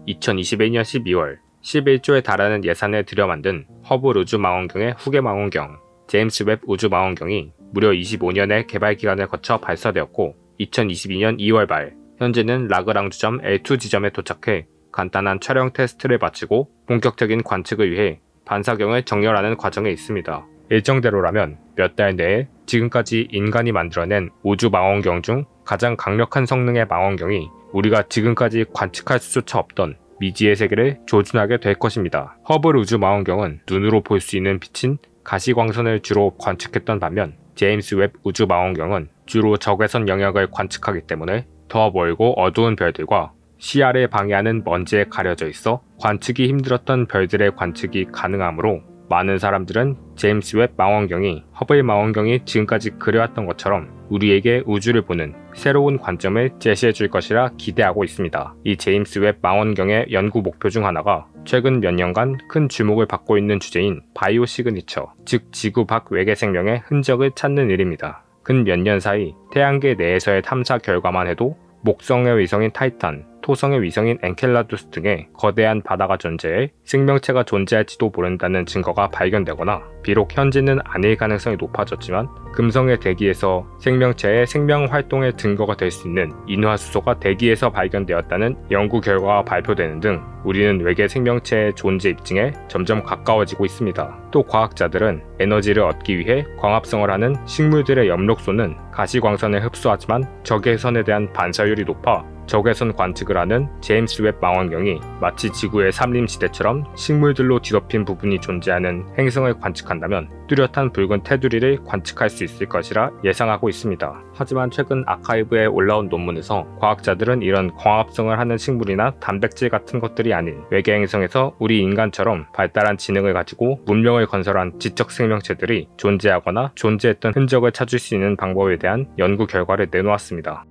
2021년 12월 11조에 달하는 예산을 들여 만든 허블 우주망원경의 후계 망원경 제임스 웹 우주망원경이 무려 25년의 개발 기간을 거쳐 발사되었고 2022년 2월 말 현재는 라그랑주점 L2 지점에 도착해 간단한 촬영 테스트를 마치고 본격적인 관측을 위해 반사경을 정렬하는 과정에 있습니다. 일정대로라면 몇 달 내에 지금까지 인간이 만들어낸 우주망원경 중 가장 강력한 성능의 망원경이 우리가 지금까지 관측할 수조차 없던 미지의 세계를 조준하게 될 것입니다. 허블 우주망원경은 눈으로 볼 수 있는 빛인 가시광선을 주로 관측했던 반면 제임스 웹 우주망원경은 주로 적외선 영역을 관측하기 때문에 더 멀고 어두운 별들과 시야를 방해하는 먼지에 가려져 있어 관측이 힘들었던 별들의 관측이 가능하므로 많은 사람들은 제임스 웹 망원경이 허블 망원경이 지금까지 그려왔던 것처럼 우리에게 우주를 보는 새로운 관점을 제시해 줄 것이라 기대하고 있습니다. 이 제임스 웹 망원경의 연구 목표 중 하나가 최근 몇 년간 큰 주목을 받고 있는 주제인 바이오 시그니처, 즉 지구 밖 외계 생명의 흔적을 찾는 일입니다. 근 몇 년 사이 태양계 내에서의 탐사 결과만 해도 목성의 위성인 타이탄, 토성의 위성인 엔켈라두스 등의 거대한 바다가 존재해 생명체가 존재할지도 모른다는 증거가 발견되거나 비록 현재는 아닐 가능성이 높아졌지만 금성의 대기에서 생명체의 생명 활동의 증거가 될 수 있는 인화수소가 대기에서 발견되었다는 연구 결과가 발표되는 등 우리는 외계 생명체의 존재 입증에 점점 가까워지고 있습니다. 또 과학자들은 에너지를 얻기 위해 광합성을 하는 식물들의 엽록소는 가시광선을 흡수하지만 적외선에 대한 반사율이 높아 적외선 관측을 하는 제임스 웹 망원경이 마치 지구의 삼림시대처럼 식물들로 뒤덮인 부분이 존재하는 행성을 관측한다면 뚜렷한 붉은 테두리를 관측할 수 있을 것이라 예상하고 있습니다. 하지만 최근 아카이브에 올라온 논문에서 과학자들은 이런 광합성을 하는 식물이나 단백질 같은 것들이 아닌 외계 행성에서 우리 인간처럼 발달한 지능을 가지고 문명을 건설한 지적 생명체들이 존재하거나 존재했던 흔적을 찾을 수 있는 방법에 대한 연구 결과를 내놓았습니다.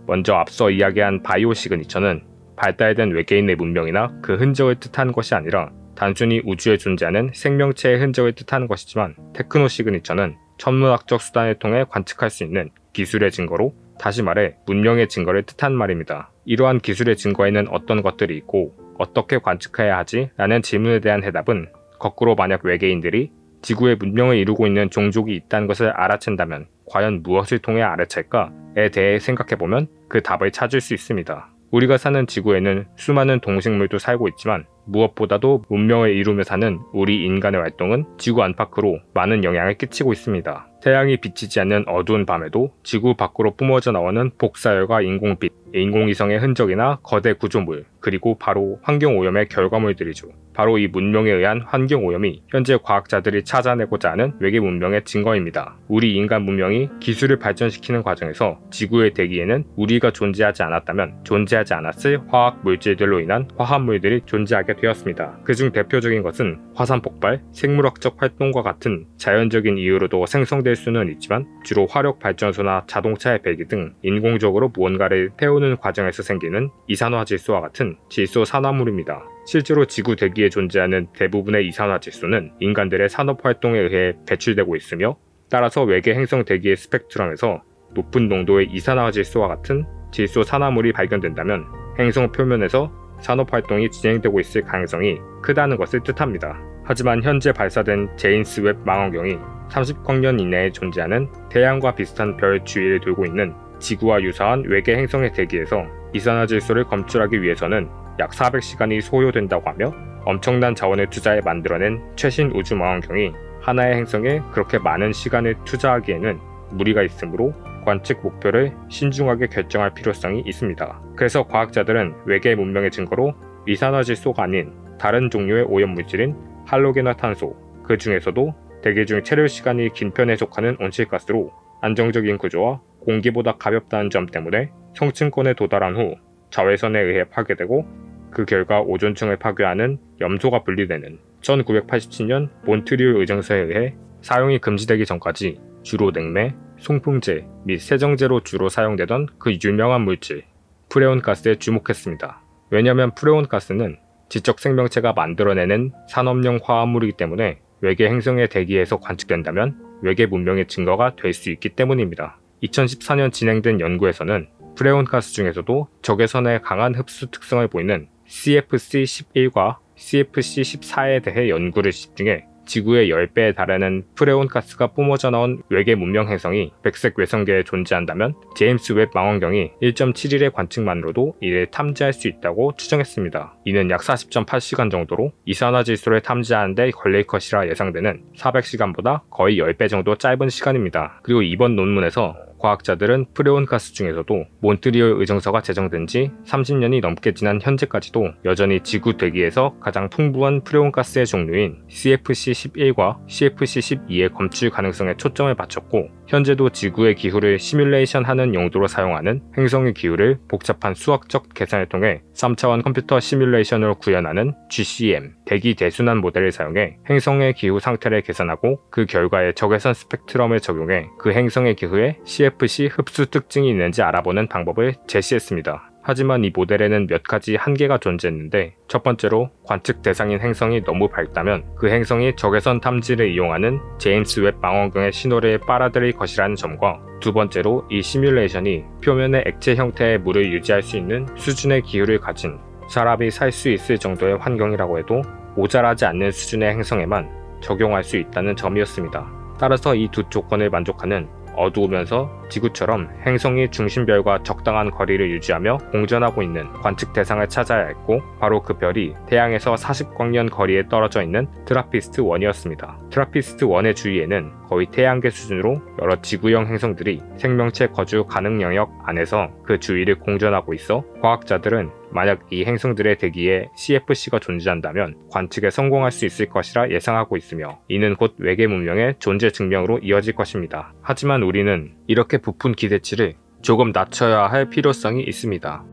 먼저 앞서 이야기한 바이오 시그니처는 발달된 외계인의 문명이나 그 흔적을 뜻하는 것이 아니라 단순히 우주에 존재하는 생명체의 흔적을 뜻하는 것이지만 테크노 시그니처는 천문학적 수단을 통해 관측할 수 있는 기술의 증거로 다시 말해 문명의 증거를 뜻하는 말입니다. 이러한 기술의 증거에는 어떤 것들이 있고 어떻게 관측해야 하지? 라는 질문에 대한 해답은 거꾸로 만약 외계인들이 지구에 문명을 이루고 있는 종족이 있다는 것을 알아챈다면 과연 무엇을 통해 알아챌까에 대해 생각해보면 그 답을 찾을 수 있습니다. 우리가 사는 지구에는 수많은 동식물도 살고 있지만 무엇보다도 문명을 이루며 사는 우리 인간의 활동은 지구 안팎으로 많은 영향을 끼치고 있습니다. 태양이 비치지 않는 어두운 밤에도 지구 밖으로 뿜어져 나오는 복사열과 인공빛, 인공위성의 흔적이나 거대 구조물, 그리고 바로 환경오염의 결과물들이죠. 바로 이 문명에 의한 환경오염이 현재 과학자들이 찾아내고자 하는 외계 문명의 증거입니다. 우리 인간 문명이 기술을 발전시키는 과정에서 지구의 대기에는 우리가 존재하지 않았다면 존재하지 않았을 화학 물질들로 인한 화합물들이 존재하게 되었습니다. 그중 대표적인 것은 화산 폭발, 생물학적 활동과 같은 자연적인 이유로도 생성될 수는 있지만 주로 화력 발전소나 자동차의 배기 등 인공적으로 무언가를 태우는 과정에서 생기는 이산화질소와 같은 질소 산화물입니다. 실제로 지구 대기에 존재하는 대부분의 이산화질소는 인간들의 산업활동에 의해 배출되고 있으며 따라서 외계 행성 대기의 스펙트럼에서 높은 농도의 이산화질소와 같은 질소 산화물이 발견된다면 행성 표면에서 산업활동이 진행되고 있을 가능성이 크다는 것을 뜻합니다. 하지만 현재 발사된 제임스 웹 망원경이 30광년 이내에 존재하는 태양과 비슷한 별 주위를 돌고 있는 지구와 유사한 외계 행성의 대기에서 이산화질소를 검출하기 위해서는 약 400시간이 소요된다고 하며 엄청난 자원을 투자해 만들어낸 최신 우주망원경이 하나의 행성에 그렇게 많은 시간을 투자하기에는 무리가 있으므로 관측 목표를 신중하게 결정할 필요성이 있습니다. 그래서 과학자들은 외계 문명의 증거로 이산화질소가 아닌 다른 종류의 오염물질인 할로겐화탄소, 그 중에서도 대기 중 체류 시간이 긴 편에 속하는 온실가스로 안정적인 구조와 공기보다 가볍다는 점 때문에 성층권에 도달한 후 자외선에 의해 파괴되고 그 결과 오존층을 파괴하는 염소가 분리되는 1987년 몬트리올 의정서에 의해 사용이 금지되기 전까지 주로 냉매, 송풍제 및 세정제로 주로 사용되던 그 유명한 물질 프레온가스에 주목했습니다. 왜냐하면 프레온가스는 지적 생명체가 만들어내는 산업용 화합물이기 때문에 외계 행성의 대기에서 관측된다면 외계 문명의 증거가 될 수 있기 때문입니다. 2014년 진행된 연구에서는 프레온 가스 중에서도 적외선의 강한 흡수 특성을 보이는 CFC-11과 CFC-14에 대해 연구를 집중해 지구의 10배에 달하는 프레온 가스가 뿜어져 나온 외계 문명 행성이 백색 외성계에 존재한다면 제임스 웹 망원경이 1.7일의 관측만으로도 이를 탐지할 수 있다고 추정했습니다. 이는 약 40.8시간 정도로 이산화질소를 탐지하는 데 걸릴 것이라 예상되는 400시간보다 거의 10배 정도 짧은 시간입니다. 그리고 이번 논문에서 과학자들은 프레온 가스 중에서도 몬트리올 의정서가 제정된 지 30년이 넘게 지난 현재까지도 여전히 지구 대기에서 가장 풍부한 프레온 가스의 종류인 CFC-11과 CFC-12의 검출 가능성에 초점을 맞췄고 현재도 지구의 기후를 시뮬레이션하는 용도로 사용하는 행성의 기후를 복잡한 수학적 계산을 통해 3차원 컴퓨터 시뮬레이션으로 구현하는 GCM, 대기 대순환 모델을 사용해 행성의 기후 상태를 계산하고 그 결과에 적외선 스펙트럼을 적용해 그 행성의 기후에 CFC 흡수 특징이 있는지 알아보는 방법을 제시했습니다. 하지만 이 모델에는 몇 가지 한계가 존재했는데 첫 번째로 관측 대상인 행성이 너무 밝다면 그 행성이 적외선 탐지를 이용하는 제임스 웹 망원경의 신호를 빨아들일 것이라는 점과 두 번째로 이 시뮬레이션이 표면의 액체 형태의 물을 유지할 수 있는 수준의 기후를 가진 사람이 살 수 있을 정도의 환경이라고 해도 모자라지 않는 수준의 행성에만 적용할 수 있다는 점이었습니다. 따라서 이 두 조건을 만족하는 어두우면서 지구처럼 행성이 중심별과 적당한 거리를 유지하며 공전하고 있는 관측 대상을 찾아야 했고 바로 그 별이 태양에서 40광년 거리에 떨어져 있는 트라피스트 1이었습니다. 트라피스트 1의 주위에는 거의 태양계 수준으로 여러 지구형 행성들이 생명체 거주 가능 영역 안에서 그 주위를 공전하고 있어 과학자들은 만약 이 행성들의 대기에 CFC가 존재한다면 관측에 성공할 수 있을 것이라 예상하고 있으며 이는 곧 외계 문명의 존재 증명으로 이어질 것입니다. 하지만 우리는 이렇게 부푼 기대치를 조금 낮춰야 할 필요성이 있습니다.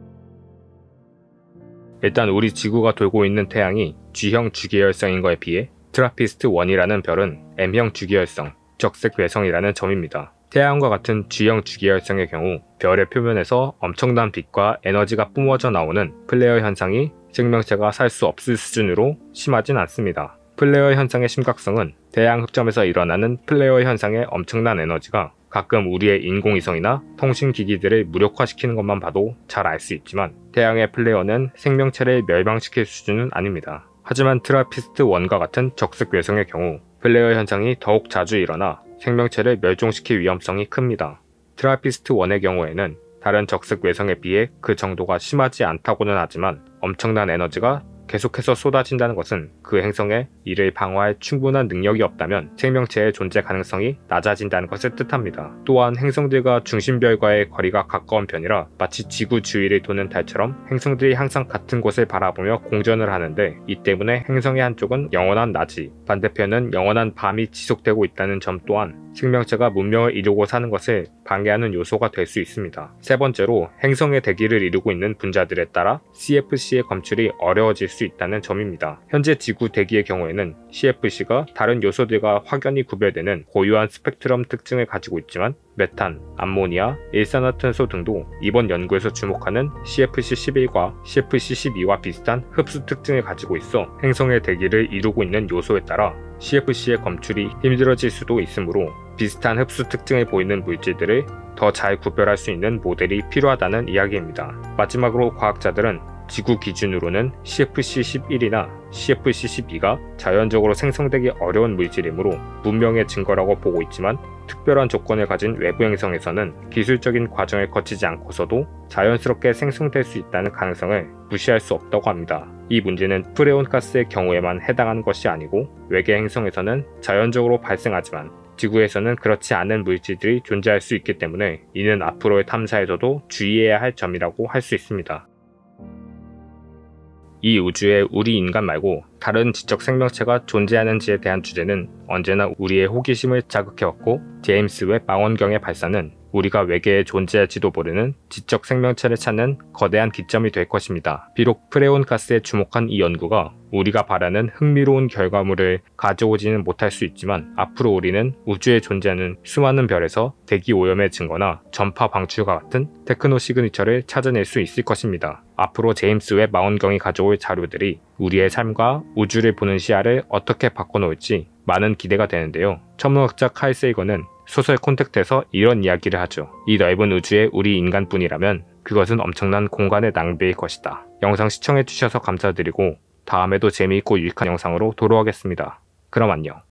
일단 우리 지구가 돌고 있는 태양이 G형 주기혈성인 거에 비해 트라피스트 1이라는 별은 M형 주기혈성, 적색 외성이라는 점입니다. 태양과 같은 G형 주기혈성의 경우 별의 표면에서 엄청난 빛과 에너지가 뿜어져 나오는 플레어 현상이 생명체가 살 수 없을 수준으로 심하진 않습니다. 플레어 현상의 심각성은 태양 흑점에서 일어나는 플레어 현상의 엄청난 에너지가 가끔 우리의 인공위성이나 통신기기들을 무력화시키는 것만 봐도 잘 알 수 있지만 태양의 플레어는 생명체를 멸망시킬 수준은 아닙니다. 하지만 트라피스트 1과 같은 적색 외성의 경우 플레어 현상이 더욱 자주 일어나 생명체를 멸종시킬 위험성이 큽니다. 트라피스트 1의 경우에는 다른 적색 외성에 비해 그 정도가 심하지 않다고는 하지만 엄청난 에너지가 계속해서 쏟아진다는 것은 그 행성에 이를 방어할 충분한 능력이 없다면 생명체의 존재 가능성이 낮아진다는 것을 뜻합니다. 또한 행성들과 중심별과의 거리가 가까운 편이라 마치 지구 주위를 도는 달처럼 행성들이 항상 같은 곳을 바라보며 공전을 하는데 이 때문에 행성의 한쪽은 영원한 낮이, 반대편은 영원한 밤이 지속되고 있다는 점 또한 생명체가 문명을 이루고 사는 것을 방해하는 요소가 될 수 있습니다. 세 번째로 행성의 대기를 이루고 있는 분자들에 따라 CFC의 검출이 어려워질 수 있다는 점입니다. 현재 지구 대기의 경우에는 CFC가 다른 요소들과 확연히 구별되는 고유한 스펙트럼 특징을 가지고 있지만 메탄, 암모니아, 일산화탄소 등도 이번 연구에서 주목하는 CFC-11과 CFC-12와 비슷한 흡수 특징을 가지고 있어 행성의 대기를 이루고 있는 요소에 따라 CFC의 검출이 힘들어질 수도 있으므로 비슷한 흡수 특징을 보이는 물질들을 더 잘 구별할 수 있는 모델이 필요하다는 이야기입니다. 마지막으로 과학자들은 지구 기준으로는 CFC-11이나 CFC-12가 자연적으로 생성되기 어려운 물질이므로 문명의 증거라고 보고 있지만 특별한 조건을 가진 외부 행성에서는 기술적인 과정을 거치지 않고서도 자연스럽게 생성될 수 있다는 가능성을 무시할 수 없다고 합니다. 이 문제는 프레온 가스의 경우에만 해당하는 것이 아니고 외계 행성에서는 자연적으로 발생하지만 지구에서는 그렇지 않은 물질들이 존재할 수 있기 때문에 이는 앞으로의 탐사에서도 주의해야 할 점이라고 할 수 있습니다. 이 우주에 우리 인간 말고 다른 지적 생명체가 존재하는지에 대한 주제는 언제나 우리의 호기심을 자극해왔고 제임스 웹 망원경의 발사는 우리가 외계에 존재할지도 모르는 지적 생명체를 찾는 거대한 기점이 될 것입니다. 비록 프레온 가스에 주목한 이 연구가 우리가 바라는 흥미로운 결과물을 가져오지는 못할 수 있지만 앞으로 우리는 우주에 존재하는 수많은 별에서 대기 오염의 증거나 전파 방출과 같은 테크노 시그니처를 찾아낼 수 있을 것입니다. 앞으로 제임스 웹 망원경이 가져올 자료들이 우리의 삶과 우주를 보는 시야를 어떻게 바꿔놓을지 많은 기대가 되는데요. 천문학자 칼 세이건은 소설 콘택트에서 이런 이야기를 하죠. 이 넓은 우주에 우리 인간뿐이라면 그것은 엄청난 공간의 낭비일 것이다. 영상 시청해주셔서 감사드리고 다음에도 재미있고 유익한 영상으로 돌아오겠습니다. 그럼 안녕.